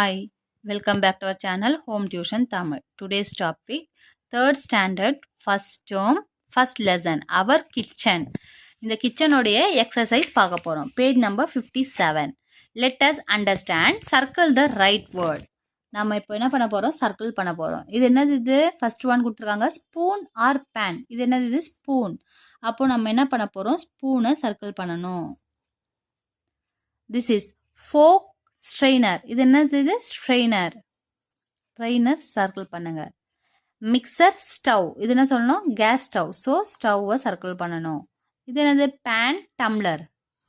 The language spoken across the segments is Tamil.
Hi, welcome back to our channel Home Tuition Tamil. Today's topic, third standard, first term, first lesson, our kitchen. இந்த கிச்சனுடைய எக்ஸசைஸ் பார்க்க போகிறோம். Page number 57. Let us understand, circle the right word. நம்ம இப்போ என்ன பண்ண போகிறோம், சர்க்கிள் பண்ண போகிறோம். இது என்னது, இது ஃபர்ஸ்ட் ஒன் கொடுத்துருக்காங்க, ஸ்பூன் ஆர் பேன். இது என்னது, இது ஸ்பூன். அப்போ நம்ம என்ன பண்ண போகிறோம், ஸ்பூனை சர்க்கிள் பண்ணணும். This is fork strainer. இது என்னது, இது ஸ்ட்ரெயினர். ஸ்ட்ரெயினர் சர்க்கிள் பண்ணுங்க. Mixer stove. இது என்ன சொல்லணும், கேஸ் ஸ்டவ். ஸோ ஸ்டவ்வை சர்க்கிள் பண்ணணும். இது என்னது, pan tumbler.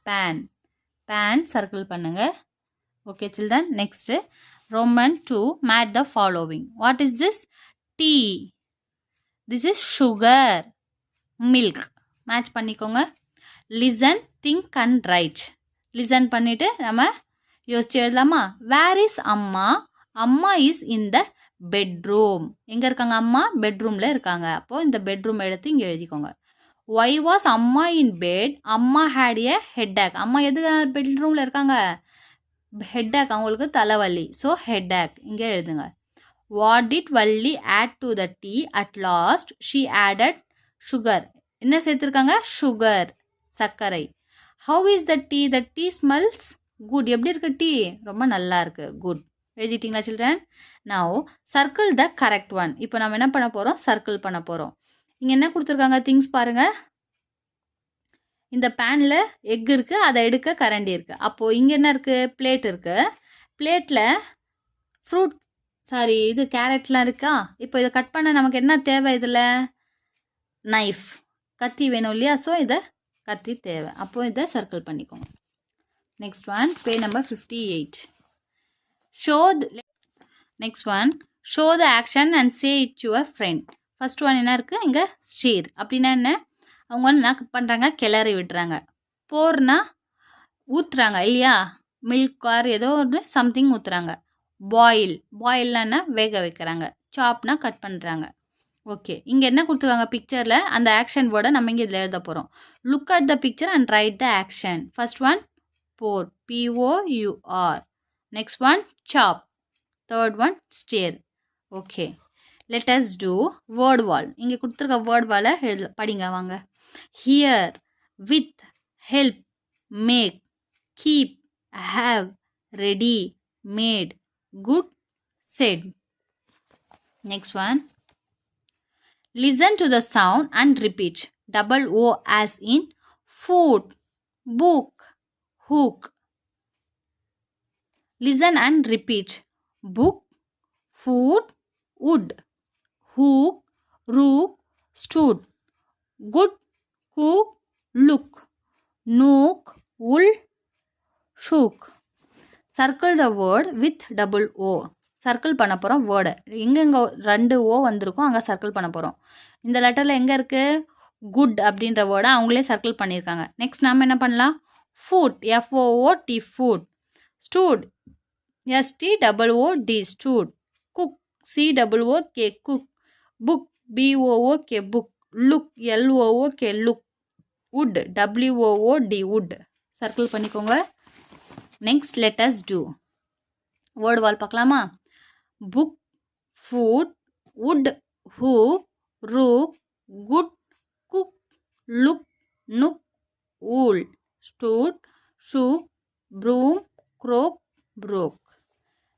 Pan pan circle பண்ணுங்க. Okay children. Next Roman 2 match the following. What is this? Tea. This is sugar. Milk. Match பண்ணிக்கோங்க. Listen, think and write. Listen பண்ணிவிட்டு நம்ம யோசிச்சு எழுதலாமா? வேர் இஸ் அம்மா? அம்மா இஸ் இன் த பெட்ரூம். எங்கே இருக்காங்க? அம்மா பெட்ரூமில் இருக்காங்க. அப்போது இந்த பெட்ரூம் எடுத்து இங்கே எழுதிக்கோங்க. ஒய் வாஸ் அம்மா இன் பெட்? அம்மா ஹேட் ஏ ஹெட்டேக். அம்மா எது பெட்ரூமில் இருக்காங்க? ஹெட்டேக், அவங்களுக்கு தலைவலி. ஸோ ஹெட்டேக் இங்கே எழுதுங்க. What did Valli add to the tea? At last she added sugar. என்ன சேர்த்துருக்காங்க? சுகர், சர்க்கரை. How is the tea? The tea smells good. எப்படி இருக்கு டீ? ரொம்ப நல்லா இருக்கு. குட். எழுதிட்டீங்களா children? Now circle the correct one. இப்போ நம்ம என்ன பண்ண போகிறோம், சர்க்கிள் பண்ண போகிறோம். இங்கே என்ன கொடுத்துருக்காங்க, திங்ஸ் பாருங்கள். இந்த பேனில் எக் இருக்குது, அதை எடுக்க கரண்டி இருக்குது. அப்போது இங்கே என்ன இருக்குது, பிளேட் இருக்குது. பிளேட்டில் ஃப்ரூட் இது கேரட்லாம் இருக்கா? இப்போ இதை கட் பண்ண நமக்கு என்ன தேவை? இதில் நைஃப், கத்தி வேணும் இல்லையா? ஸோ இதை கத்தி தேவை. அப்போது இதை சர்க்கிள் பண்ணிக்கோங்க. Next one, page number 58. Next one, show the action and say it your friend. First one என்ன இருக்குது, இங்கே ஸ்டீர் அப்படின்னா என்ன? அவங்க என்ன பண்ணுறாங்க, கிளறி விடுறாங்க. போர்னா ஊற்றுறாங்க இல்லையா? மில்க் ஆர் ஏதோ ஒரு சம்திங் ஊற்றுறாங்க. பாயில், பாயில்னா வேக வைக்கிறாங்க. சாப்னா கட் பண்ணுறாங்க. ஓகே, இங்கே என்ன கொடுத்துருக்காங்க பிக்சரில்? அந்த ஆக்ஷன் வேர்டை நம்ம இங்கே இதில் எழுத போகிறோம். Look at the picture and right the action. First one pour, P-O-U-R. Next one, chop. Third one, stir. Okay. Let us do word wall. இங்கே கொடுத்துருக்க word wall படிங்க வாங்க. Here, with, help, make, keep, have, ready, made, good, said. Next one. Listen to the sound and repeat. Double O as in food, book, hook. Listen and repeat. Book, food, wood, hook, rook, stood, good, cook, look, nook, wool, shook. Circle the word with double O. Circle பண்ண போகிறோம் வேர்டை. எங்கெங்கே 2 ஓ வந்திருக்கோம் அங்கே சர்க்கிள் பண்ண போகிறோம். இந்த லெட்டரில் எங்கே இருக்குது, குட் அப்படின்ற வேர்டை அவங்களே சர்க்கிள் பண்ணியிருக்காங்க. நெக்ஸ்ட் நம்ம என்ன பண்ணலாம், foot, F-O-O-T, foot. Stood, S-T-O-O-D, stood. Cook, C-O-O-K, cook. Book, B-O-O-K, book. Look, L-O-O-K, look. Wood, W-O-O-D, wood. Circle பண்ணிக்கோங்க. Next let us do word wall பார்க்கலாமா? Book, foot, wood, hook, rook, good, cook, look, nook, wool, stood, shook, broom, croak, broke.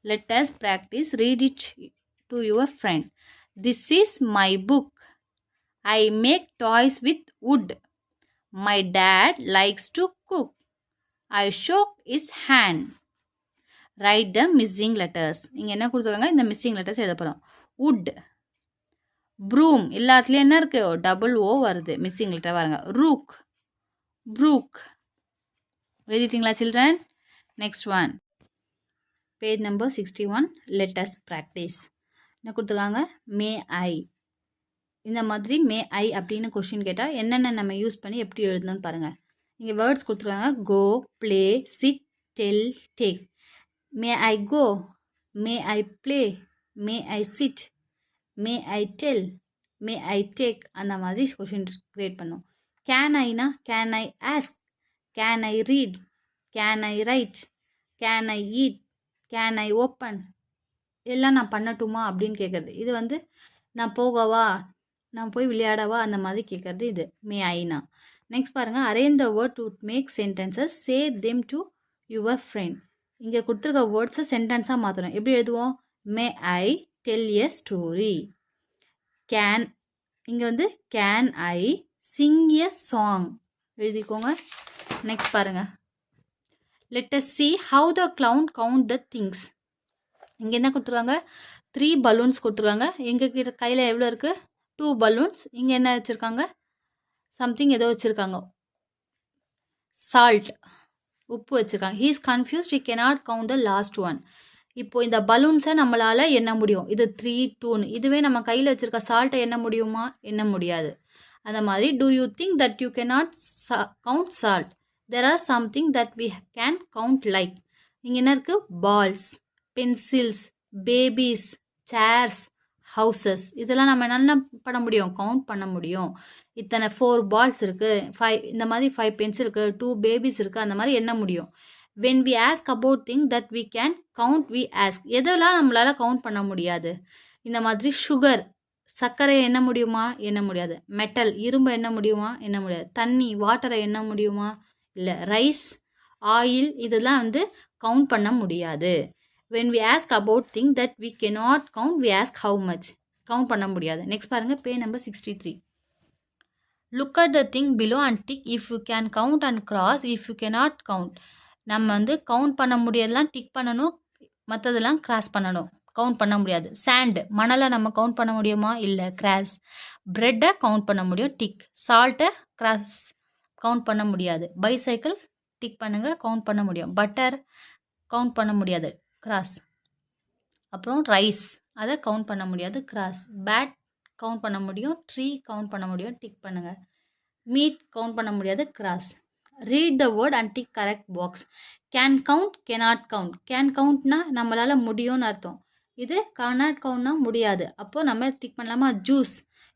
Let us practice. Read it to your friend. This is my book. I make toys with wood. My dad likes to cook. I shook his hand. Write the missing letters. இங்கே என்ன கொடுத்துருக்காங்க, இந்த மிஸ்ஸிங் லெட்டர்ஸ் எழுத போகிறோம். wood, broom, எல்லாத்துலேயும் என்ன இருக்குது, டபுள் ஓ வருது, மிஸ்ஸிங் லெட்டர் பாருங்க. Rook, brook. எழுதிட்டீங்களா children? Next one, page number 61. Let us practice. என்ன கொடுத்துருக்காங்க, மே ஐ. இந்த மாதிரி மே ஐ அப்படின்னு கொஷின் கேட்டால் என்னென்ன நம்ம யூஸ் பண்ணி எப்படி எழுதலாம்னு பாருங்கள். இங்கே வேர்ட்ஸ் கொடுத்துருக்காங்க. Go, play, sit, tell, take. May I go, may I play, may I sit, may I tell, may I take. அந்த மாதிரி கொஷின் க்ரியேட் பண்ணோம். கேன் ஐனா, can I ask, can I read, can I write, can I eat, can I open, எல்லாம் நான் பண்ணட்டுமா அப்படின்னு கேட்குறது. இது வந்து நான் போகவா, நான் போய் விளையாடவா, அந்த மாதிரி கேட்குறது இது மே ஐனா. நெக்ஸ்ட் பாருங்கள், arrange the word to make sentences, say them to your friend. இங்கே கொடுத்துருக்க வேர்ட்ஸை சென்டென்ஸாக மாற்றணும். எப்படி எழுதுவோம்? May I tell a story. Can, இங்கே வந்து can I sing a song எழுதிக்கோங்க. நெக்ஸ்ட் பாருங்கள், let us see how the clown count the things. இங்கே என்ன கொடுத்துருக்காங்க? 3 பலூன்ஸ் கொடுத்துருக்காங்க. எங்கள் கையில் எவ்வளோ இருக்குது? 2 பலூன்ஸ். இங்கே என்ன வச்சுருக்காங்க? சம்திங் ஏதோ வச்சுருக்காங்க, சால்ட், உப்பு வச்சுருக்காங்க. he is confused, he cannot count the last one. இப்போ இந்த பலூன்ஸை நம்மளால் எண்ண முடியும். இது 3, 2ன்னு. இதுவே நம்ம கையில் வச்சுருக்க சால்ட்டை எண்ண முடியுமா? எண்ண முடியாது. அந்த மாதிரி do you think that you cannot count salt? There are something that we can count like. இங்கே என்ன இருக்குது? Balls, pencils, babies, chairs, houses. இதெல்லாம் நம்ம என்ன பண்ண முடியும்? கவுண்ட் பண்ண முடியும். இத்தனை 4 பால்ஸ் இருக்குது, 5 இந்த மாதிரி 5 பென்சில் இருக்குது, 2 பேபிஸ் இருக்குது, அந்த மாதிரி எண்ண முடியும். when we ask about things that we can count, we ask. எதெல்லாம் நம்மளால் கவுண்ட் பண்ண முடியாது? இந்த மாதிரி சுகர், சர்க்கரை எண்ண முடியுமா? எண்ண முடியாது. மெட்டல், இரும்பு எண்ண முடியுமா? எண்ண முடியாது. தண்ணி, வாட்டரை எண்ண முடியுமா? இல்லை. ரைஸ், ஆயில், இதெல்லாம் வந்து கவுண்ட் பண்ண முடியாது. when we ask about things that we cannot count, we ask how much. Count பண்ண முடியாது. நெக்ஸ்ட் பாருங்கள், பே number 63. look at the thing below and tick if you can count and cross if you cannot count. நம்ம வந்து கவுண்ட் பண்ண முடியலாம், டிக் பண்ணணும், மற்றதெல்லாம் கிராஸ் பண்ணணும். கவுண்ட் பண்ண முடியாது. சாண்ட், மணலை நம்ம கவுண்ட் பண்ண முடியுமா? இல்லை, கிராஸ். பிரெட்டை கவுண்ட் பண்ண முடியும், டிக். சால்ட்டை கிராஸ் கவுண்ட் பண்ண முடியாது. பைசைக்கிள் டிக் பண்ணுங்க, கவுண்ட் பண்ண முடியும். பட்டர் கவுண்ட் பண்ண முடியாது, கிராஸ். அப்புறம் ரைஸ், அதை கவுண்ட் பண்ண முடியாது, கிராஸ். பேட் கவுண்ட் பண்ண முடியும், ட்ரீ கவுண்ட் பண்ண முடியும், டிக் பண்ணுங்க. மீட் கவுண்ட் பண்ண முடியாது, cross. read the word and tick correct box. can count, cannot count. can countனா நம்மளால் முடியும்னு அர்த்தம். இது cannot countனா முடியாது. அப்போ நம்ம டிக் பண்ணலாமா? ஜூஸ்,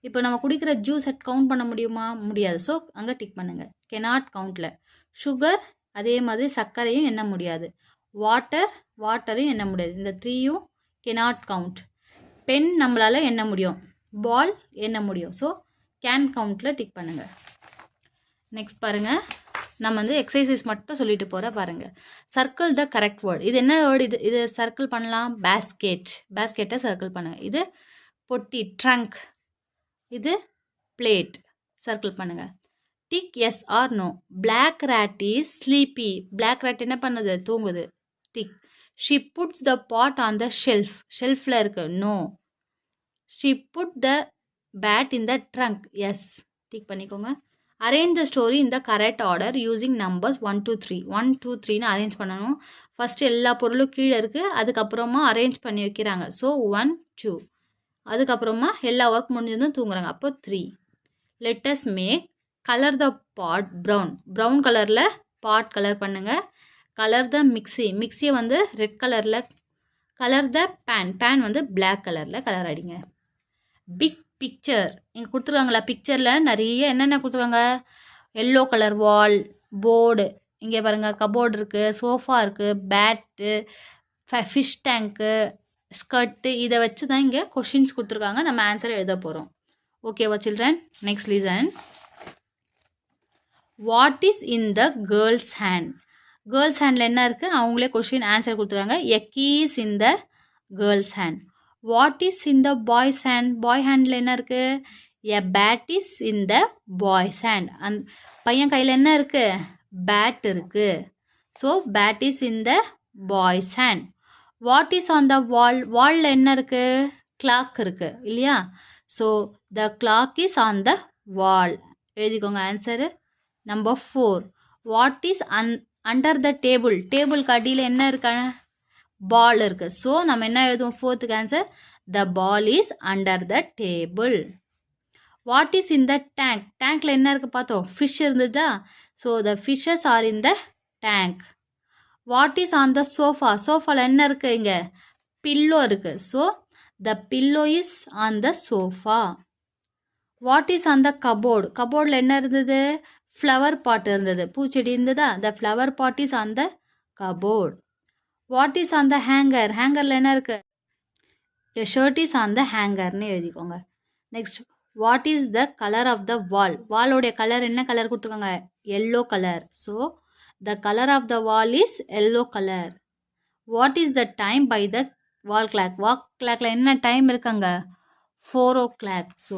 இப்போ நம்ம குடிக்கிற ஜூஸ் கவுண்ட் பண்ண முடியுமா? முடியாது. ஸோ அங்கே டிக் பண்ணுங்க. cannot countல. சுகர், அதே மாதிரி சர்க்கரையும் எண்ண முடியாது. வாட்டரையும் எண்ண முடியாது. இந்த 3யும் cannot count. பென் நம்மளால் எண்ண முடியும், பால் எண்ண முடியும். ஸோ கேன் கவுண்ட்டில் டிக் பண்ணுங்கள். நெக்ஸ்ட் பாருங்கள், நம்ம வந்து எக்ஸசைஸ் மட்டும் சொல்லிட்டு போகிற பாருங்கள். Circle the correct word. இது என்ன வேர்டு? இது சர்க்கிள் பண்ணலாம். பேஸ்கெட்டை சர்க்கிள் பண்ணுங்கள். இது பொட்டி, ட்ரங்க். இது பிளேட், சர்க்கிள் பண்ணுங்கள். Tick yes or no. Black rat is sleepy. Black rat என்ன பண்ணுது? தூங்குது, tick. She puts the pot on the shelf. ஷெல்ஃபில் இருக்கு, no. She put the bat in the trunk, yes, tick பண்ணிக்கோங்க. Arrange the story in the correct order using numbers 1 to 3. 1 2 3ன்னு அரேஞ்ச் பண்ணணும். ஃபஸ்ட்டு எல்லா பொருளும் கீழே இருக்குது, அதுக்கப்புறமா அரேஞ்ச் பண்ணி வைக்கிறாங்க. ஸோ 1 2, அதுக்கப்புறமா எல்லா ஒர்க் முடிஞ்சதும் தூங்குறாங்க. அப்போ 3. let us make colour the pot brown கலரில் பாட் கலர் பண்ணுங்கள். கலர் த மிக்ஸியை வந்து ரெட் கலரில். கலர் த பேன் வந்து பிளாக் கலரில் கலர் அடிங்க. பிக் பிக்சர், இங்கே கொடுத்துருக்காங்களா? பிக்சரில் நிறைய என்னென்ன கொடுத்துருக்காங்க? எல்லோ கலர் வால், போர்டு, இங்கே பாருங்கள் கபோர்டு இருக்குது, சோஃபா இருக்குது, பேட்டு, ஃபிஷ் டேங்க்கு, ஸ்கர்ட்டு. இதை வச்சு தான் இங்கே கொஷின்ஸ் கொடுத்துருக்காங்க. நம்ம ஆன்சர் எழுத போகிறோம். ஓகேவா children? Next lesson. What is in the girl's hand? Girl's ஹேண்டில் என்ன இருக்குது? அவங்களே கொஷின் ஆன்சர் கொடுத்துருக்காங்க. A key is in the girl's hand. What is in the boy's hand? Boy ஹேண்டில் என்ன இருக்குது? A bat is in the boy's hand. பையன் கையில் என்ன இருக்குது? பேட் இருக்குது. So bat is in the boy's hand. What is on the வாலில் என்ன இருக்குது? கிளாக் இருக்குது இல்லையா? So the clock is on த வால். எழுதிக்கோங்க answer. Number 4. What is under த டேபிளுக்கு அடியில் என்ன இருக்கா? பால் இருக்குது. ஸோ நம்ம என்ன எழுதுவோம்? 4th answer, the ball is under the table. What is in the டேங்க்கில் என்ன இருக்குது பார்த்தோம்? ஃபிஷ் இருந்துச்சா? So the fishes are in the tank. What is on the சோஃபாவில் என்ன இருக்குது? இங்கே பில்லோ இருக்குது. So the pillow is on the sofa. What is on the கபோர்டில் என்ன இருந்தது? ஃப்ளவர் பாட் இருந்தது, பூச்செடி இருந்ததா? The flower pot is on the cupboard. What is on the hanger? ஹேங்கரில் என்ன இருக்குது? your shirt is on the ஹேங்கர்னு எழுதிக்கோங்க. Next what is the colour of the wall? வாலோடைய கலர் என்ன கலர் கொடுத்துருக்காங்க? Yellow colour. So the colour of the wall is yellow colour. What is the time by the wall clock? Wall கிளாக்ல என்ன டைம் இருக்காங்க? 4 o'clock. ஸோ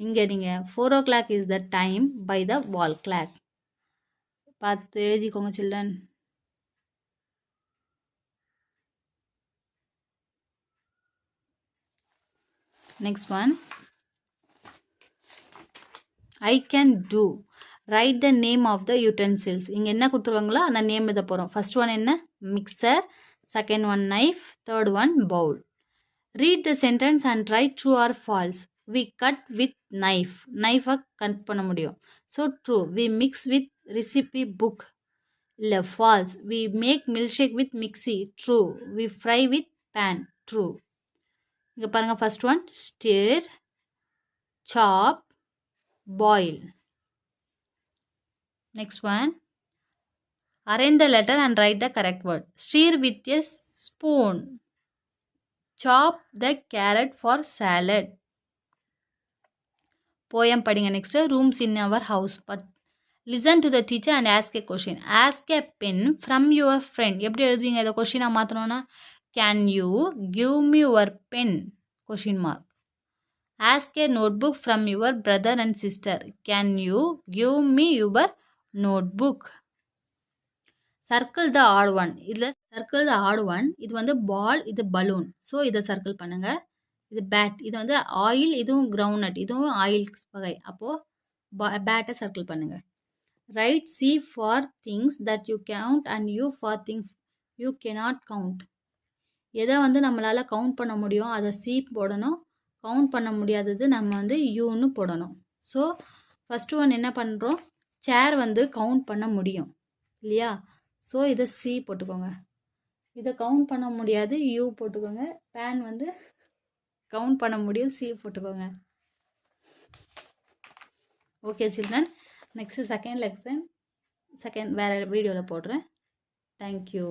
இங்கே நீங்கள் 4 o'clock is the time by the wall clock. பார்த்து எழுதிக்கோங்க children. Next one, I can do. Write the name of the utensils. இங்கே என்ன கொடுத்துருக்காங்களோ அந்த நேம் எழுத போகிறோம். ஃபர்ஸ்ட் ஒன் என்ன? Mixer. Second one knife. Third one bowl. Read the sentence and write true or false. We cut with knife. நைஃபை கட் பண்ண முடியும். So true. We mix with recipe book. இல்லை false. We make milk shake with mixie. True. We fry with pan. True. இங்கே பாருங்கள், first one stir, chop, boil. Next one, arrange the letter and write the correct word. Stir with a spoon. Chop the carrot for salad. Poem படிங்க. Next, rooms in our house. But listen to the teacher and ask a question. Ask a pen from your friend. எப்படி எழுதுவீங்க இதை? கொஷினாக மாற்றணும்னா can you give me your pen? Question mark. Ask a notebook from your brother and sister. Can you give me your notebook? Circle the odd one. இதில் circle the odd one. இது வந்து ball, இது balloon. ஸோ இதை சர்க்கிள் பண்ணுங்க. இது பேட். இது வந்து ஆயில், இதுவும் கிரவுண்ட், இதுவும் ஆயில் வகை. அப்போது பேட்டை சர்க்கிள் பண்ணுங்க. Right C for things that you count and you for things you cannot count. எதை வந்து நம்மளால் கவுண்ட் பண்ண முடியும் அதை சி போடணும். கவுண்ட் பண்ண முடியாதது நம்ம வந்து யூன்னு போடணும். ஸோ ஃபஸ்ட்டு ஒன் என்ன பண்ணுறோம்? சேர் வந்து கவுண்ட் பண்ண முடியும் இல்லையா? ஸோ இதை சி போட்டுக்கோங்க. இதை கவுண்ட் பண்ண முடியாது, யூ போட்டுக்கோங்க. பேன் வந்து கவுண்ட் பண்ண முடியும், சி போட்டுக்கோங்க. Okay children, next second lesson வேறு வீடியோவில் போடுறேன். தேங்க்யூ.